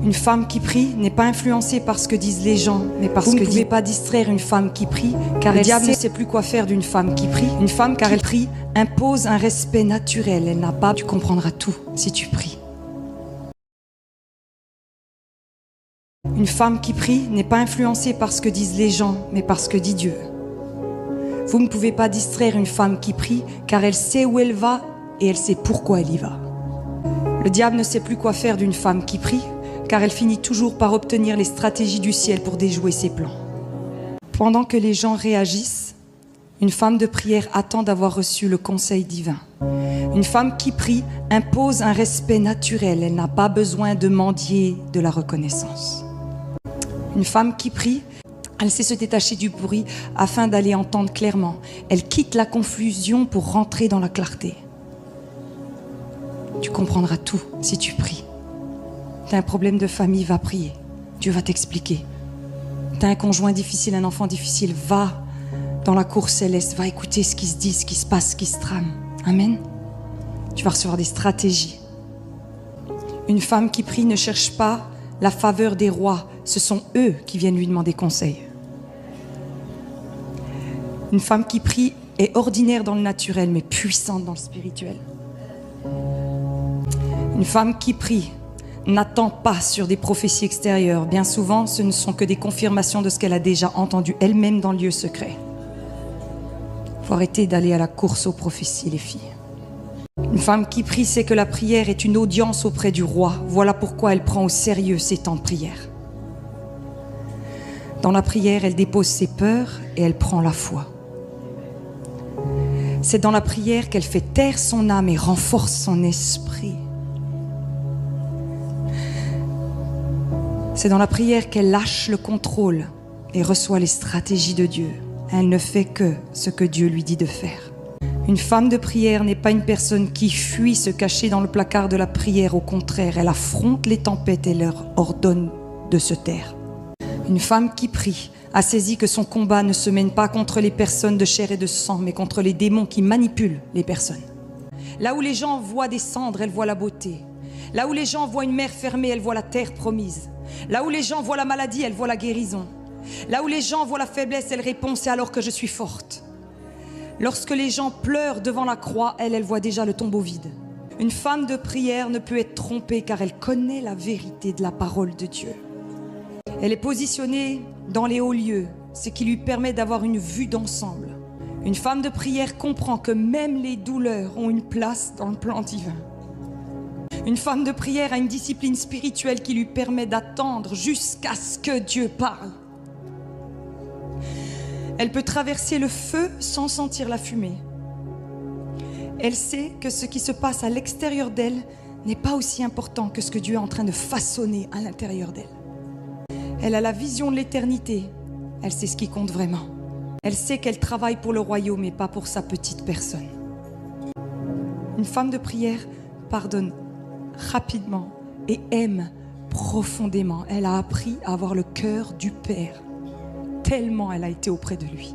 Une femme qui prie n'est pas influencée par ce que disent les gens, mais parce que vous ne pouvez pas distraire une femme qui prie, car le diable ne sait plus quoi faire d'une femme qui prie. Une femme, car elle prie, impose un respect naturel. Elle n'a pas, tu comprendras tout si tu pries. Une femme qui prie n'est pas influencée par ce que disent les gens, mais par ce que dit Dieu. Vous ne pouvez pas distraire une femme qui prie, car elle sait où elle va et elle sait pourquoi elle y va. Le diable ne sait plus quoi faire d'une femme qui prie, car elle finit toujours par obtenir les stratégies du ciel pour déjouer ses plans. Pendant que les gens réagissent, une femme de prière attend d'avoir reçu le conseil divin. Une femme qui prie impose un respect naturel. Elle n'a pas besoin de mendier de la reconnaissance. Une femme qui prie, elle sait se détacher du bruit afin d'aller entendre clairement. Elle quitte la confusion pour rentrer dans la clarté. Tu comprendras tout si tu pries. Tu as un problème de famille, va prier. Dieu va t'expliquer. Tu as un conjoint difficile, un enfant difficile, va dans la cour céleste, va écouter ce qui se dit, ce qui se passe, ce qui se trame. Amen. Tu vas recevoir des stratégies. Une femme qui prie ne cherche pas la faveur des rois. Ce sont eux qui viennent lui demander conseil. Une femme qui prie est ordinaire dans le naturel, mais puissante dans le spirituel. Une femme qui prie n'attend pas sur des prophéties extérieures. Bien souvent, ce ne sont que des confirmations de ce qu'elle a déjà entendu elle-même dans le lieu secret. Il faut arrêter d'aller à la course aux prophéties, les filles. Une femme qui prie sait que la prière est une audience auprès du roi. Voilà pourquoi elle prend au sérieux ses temps de prière. Dans la prière, elle dépose ses peurs et elle prend la foi. C'est dans la prière qu'elle fait taire son âme et renforce son esprit. C'est dans la prière qu'elle lâche le contrôle et reçoit les stratégies de Dieu. Elle ne fait que ce que Dieu lui dit de faire. Une femme de prière n'est pas une personne qui fuit se cacher dans le placard de la prière. Au contraire, elle affronte les tempêtes et leur ordonne de se taire. Une femme qui prie a saisi que son combat ne se mène pas contre les personnes de chair et de sang, mais contre les démons qui manipulent les personnes. Là où les gens voient des cendres, elle voit la beauté. Là où les gens voient une mer fermée, elle voit la terre promise. Là où les gens voient la maladie, elle voit la guérison. Là où les gens voient la faiblesse, elle répond, c'est alors que je suis forte. Lorsque les gens pleurent devant la croix, elle voit déjà le tombeau vide. Une femme de prière ne peut être trompée car elle connaît la vérité de la parole de Dieu. Elle est positionnée dans les hauts lieux, ce qui lui permet d'avoir une vue d'ensemble. Une femme de prière comprend que même les douleurs ont une place dans le plan divin. Une femme de prière a une discipline spirituelle qui lui permet d'attendre jusqu'à ce que Dieu parle. Elle peut traverser le feu sans sentir la fumée. Elle sait que ce qui se passe à l'extérieur d'elle n'est pas aussi important que ce que Dieu est en train de façonner à l'intérieur d'elle. Elle a la vision de l'éternité. Elle sait ce qui compte vraiment. Elle sait qu'elle travaille pour le royaume et pas pour sa petite personne. Une femme de prière pardonne rapidement et aime profondément. Elle a appris à avoir le cœur du Père, tellement elle a été auprès de lui.